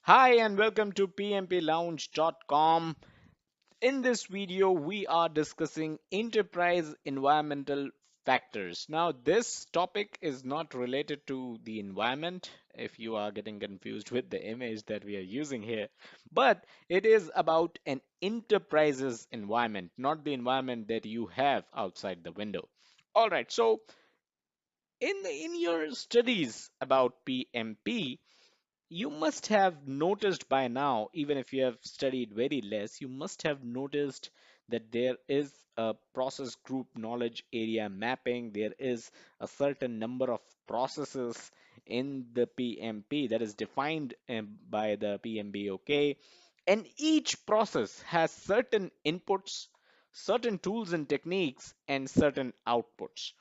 Hi and welcome to pmplounge.com. In this video, we are discussing enterprise environmental factors. Now, this topic is not related to the environment, if you are getting confused with the image that we are using here, but it is about an enterprise's environment, not the environment that you have outside the window. All right, so in your studies about PMP, you must have noticed by now, even if you have studied very less, you must have noticed that there is a process group knowledge area mapping. There is a certain number of processes in the PMP that is defined by the PMBOK. And each process has certain inputs, certain tools and techniques, and certain outputs.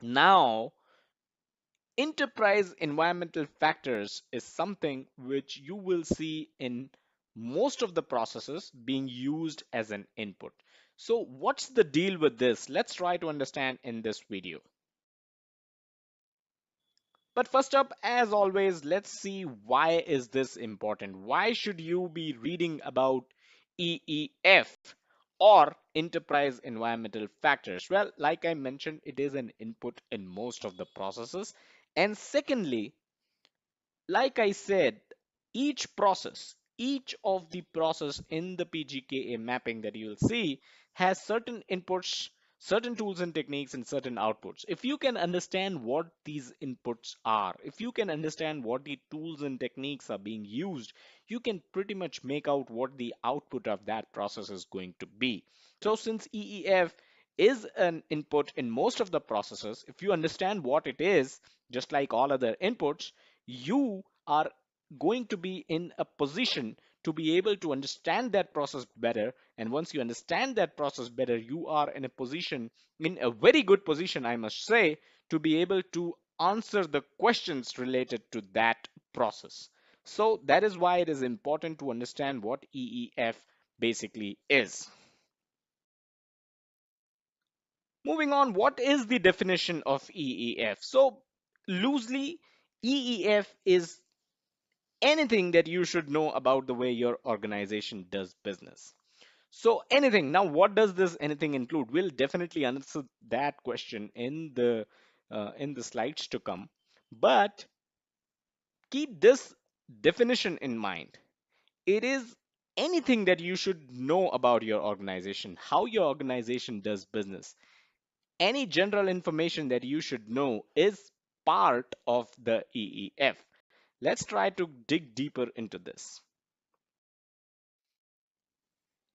Now, enterprise environmental factors is something which you will see in most of the processes being used as an input. So what's the deal with this? Let's try to understand in this video. But first up, as always, let's see why is this important? Why should you be reading about EEF or enterprise environmental factors? Well, like I mentioned, it is an input in most of the processes. And secondly, like I said, each of the process in the PGKA mapping that you'll see has certain inputs, certain tools and techniques, and certain outputs. If you can understand what these inputs are, if you can understand what the tools and techniques are being used, you can pretty much make out what the output of that process is going to be. So since EEF is an input in most of the processes, if you understand what it is, just like all other inputs, you are going to be in a position to be able to understand that process better. And once you understand that process better, you are in a position, in a very good position, I must say, to be able to answer the questions related to that process. So that is why it is important to understand what EEF basically is. Moving on, what is the definition of EEF? So loosely, EEF is anything that you should know about the way your organization does business. So anything. Now, what does this anything include? We'll definitely answer that question in the slides to come. But keep this definition in mind. It is anything that you should know about your organization, how your organization does business. Any general information that you should know is part of the EEF. Let's try to dig deeper into this.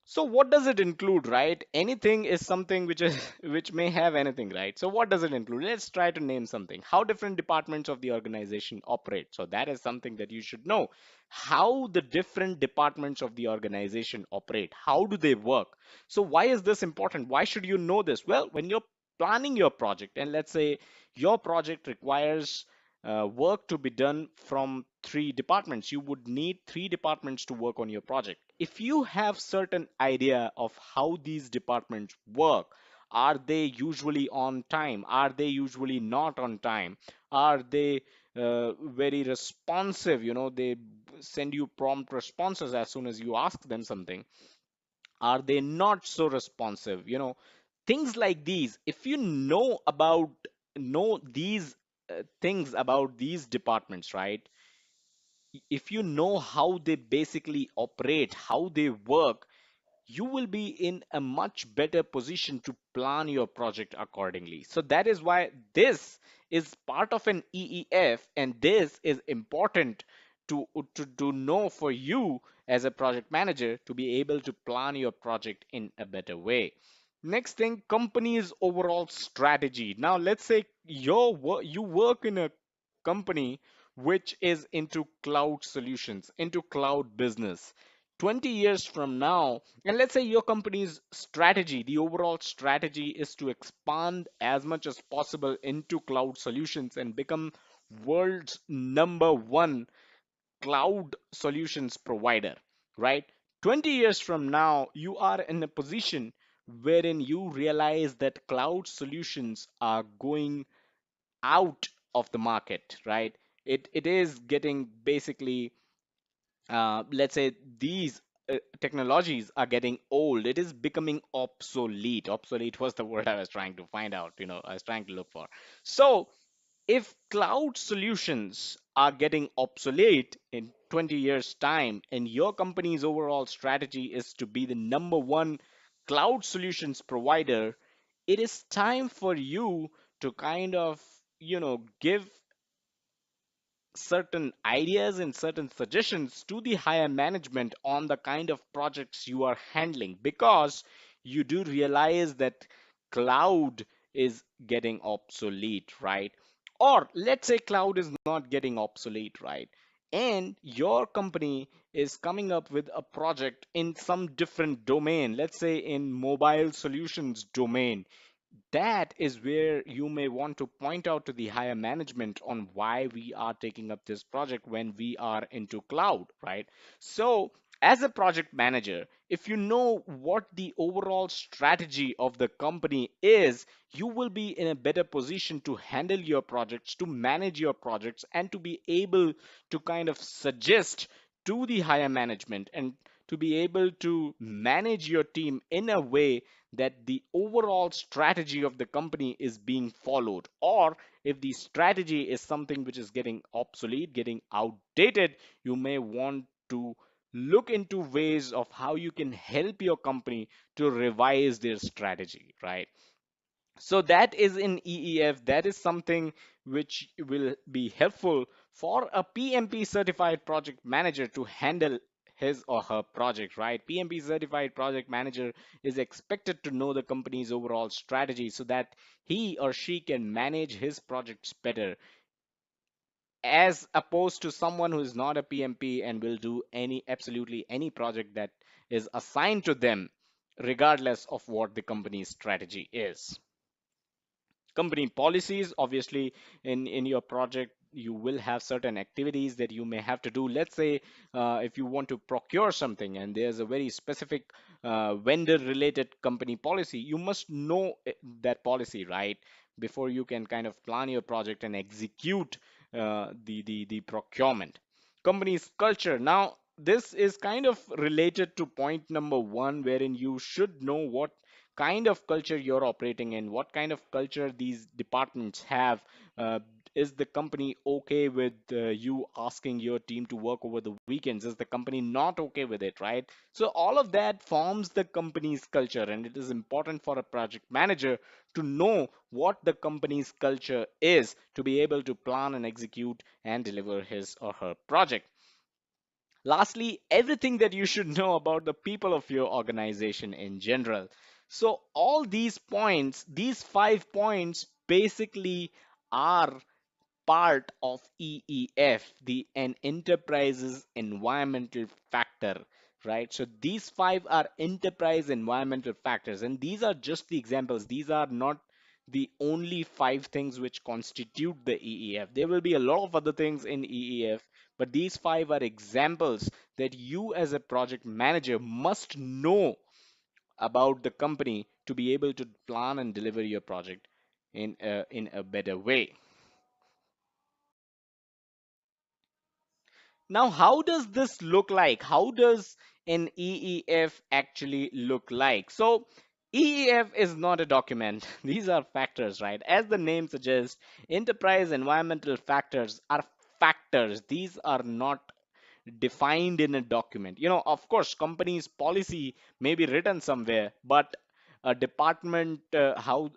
So what does it include, right? Anything is something which is which may have anything, right? So what does it include? Let's try to name something. How different departments of the organization operate. So that is something that you should know. How the different departments of the organization operate. How do they work? So why is this important? Why should you know this? Well, when you're planning your project, and let's say your project requires work to be done from three departments. You would need three departments to work on your project. If you have certain idea of how these departments work, are they usually on time? Are they usually not on time? Are they very responsive? You know, they send you prompt responses as soon as you ask them something. Are they not so responsive? You know, things like these. If you know these things about these departments, right? If you know how they basically operate, how they work, you will be in a much better position to plan your project accordingly. So that is why this is part of an EEF, and this is important to know for you as a project manager to be able to plan your project in a better way. Next thing, company's overall strategy. Now let's say you work in a company which is into cloud solutions, into cloud business. 20 years from now, and let's say your company's strategy, the overall strategy is to expand as much as possible into cloud solutions and become world's number one cloud solutions provider, right? 20 years from now, you are in a position wherein you realize that cloud solutions are going out of the market, right? It is getting basically let's say these technologies are getting old, it is becoming obsolete. Obsolete was the word I was trying to find out, I was trying to look for. So if cloud solutions are getting obsolete in 20 years time, and your company's overall strategy is to be the number one cloud solutions provider, it is time for you to kind of give certain ideas and certain suggestions to the higher management on the kind of projects you are handling, because you do realize that cloud is getting obsolete, right? Or let's say cloud is not getting obsolete, right? And your company is coming up with a project in some different domain, let's say in mobile solutions domain. That is where you may want to point out to the higher management on why we are taking up this project when we are into cloud, right? So, as a project manager, if you know what the overall strategy of the company is, you will be in a better position to handle your projects, to manage your projects, and to be able to kind of suggest to the higher management, and to be able to manage your team in a way that the overall strategy of the company is being followed. Or if the strategy is something which is getting obsolete, getting outdated, you may want to look into ways of how you can help your company to revise their strategy, right? So that is in EEF. That is something which will be helpful for a PMP certified project manager to handle his or her project, right? PMP certified project manager is expected to know the company's overall strategy so that he or she can manage his projects better, as opposed to someone who is not a PMP and will do absolutely any project that is assigned to them, regardless of what the company's strategy is. Company policies, obviously, in your project you will have certain activities that you may have to do. Let's say if you want to procure something and there's a very specific vendor related company policy, you must know that policy, right, before you can kind of plan your project and execute the procurement. Company's culture, now this is kind of related to point number one, wherein you should know what kind of culture you're operating in, what kind of culture these departments have. Uh, is the company okay with you asking your team to work over the weekends? Is the company not okay with it, right? So all of that forms the company's culture, and it is important for a project manager to know what the company's culture is to be able to plan and execute and deliver his or her project. Lastly, everything that you should know about the people of your organization in general. So, all these points, these 5 points, basically are part of EEF, the an enterprise's environmental factor, right? So these five are enterprise environmental factors, and these are just the examples. These are not the only 5 things which constitute the EEF. There will be a lot of other things in EEF, but these 5 are examples that you as a project manager must know about the company to be able to plan and deliver your project in a better way. Now, how does this look like? How does an EEF actually look like? So, EEF is not a document. These are factors, right? As the name suggests, enterprise environmental factors are factors. These are not defined in a document. Of course, company's policy may be written somewhere, but how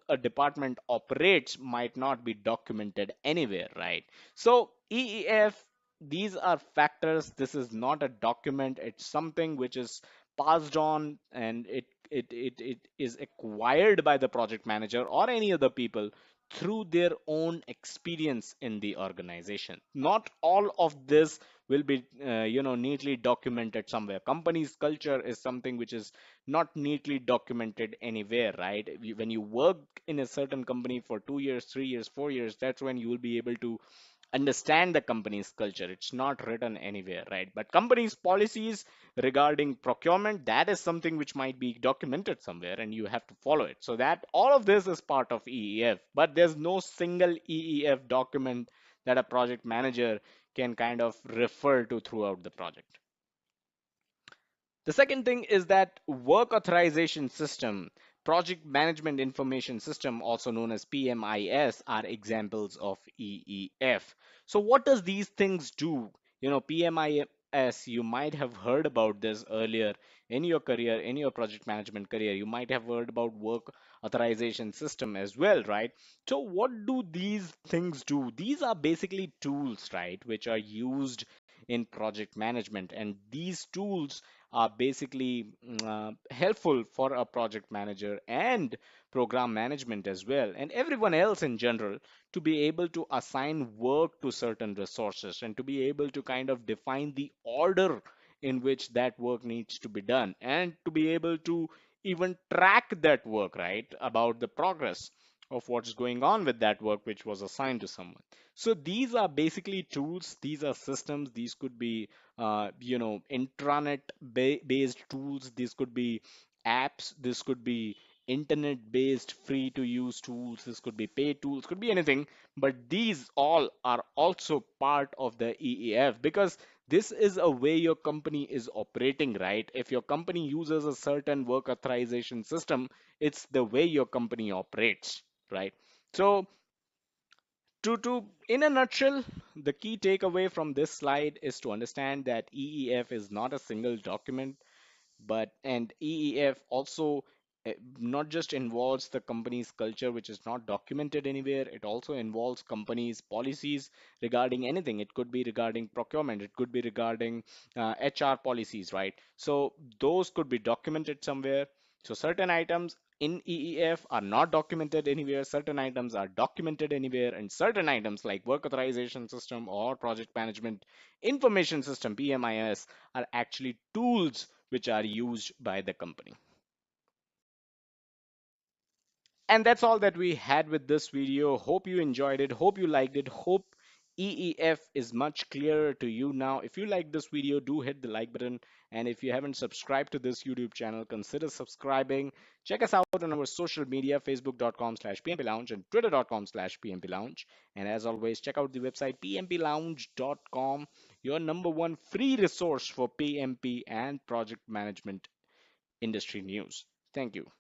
a department operates might not be documented anywhere, right? So EEF, these are factors. This is not a document. It's something which is passed on, and it is acquired by the project manager or any other people through their own experience in the organization. Not all of this will be neatly documented somewhere. Company's culture is something which is not neatly documented anywhere, right? When you work in a certain company for 2 years, 3 years, 4 years, that's when you will be able to understand the company's culture. It's not written anywhere, right? But company's policies regarding procurement, that is something which might be documented somewhere and you have to follow it. So that all of this is part of EEF, but there's no single EEF document that a project manager can kind of refer to throughout the project. The second thing is that work authorization system, project management information system, also known as PMIS, are examples of EEF. So what does these things do? PMIS, you might have heard about this earlier in your career, in your project management career. You might have heard about work authorization system as well, right? So what do these things do? These are basically tools, right, which are used in project management, and these tools are basically helpful for a project manager and program management as well, and everyone else in general, to be able to assign work to certain resources and to be able to kind of define the order in which that work needs to be done, and to be able to even track that work, right, about the progress of what's going on with that work which was assigned to someone. So these are basically tools, these are systems, these could be intranet based tools, these could be apps, this could be internet based free to use tools, this could be paid tools, could be anything, but these all are also part of the EEF, because this is a way your company is operating, right? If your company uses a certain work authorization system, it's the way your company operates, right? So to in a nutshell, the key takeaway from this slide is to understand that EEF is not a single document, but and EEF also not just involves the company's culture, which is not documented anywhere. It also involves companies' policies regarding anything. It could be regarding procurement, it could be regarding HR policies, right? So those could be documented somewhere. So certain items in EEF are not documented anywhere, certain items are documented anywhere, and certain items like work authorization system or project management information system, PMIS, are actually tools which are used by the company. And that's all that we had with this video. Hope you enjoyed it. Hope you liked it. Hope EEF is much clearer to you now. If you like this video, do hit the like button. And if you haven't subscribed to this YouTube channel, consider subscribing. Check us out on our social media, facebook.com/PMP Lounge and twitter.com/PMP Lounge. And as always, check out the website pmplounge.com, your number one free resource for PMP and project management industry news. Thank you.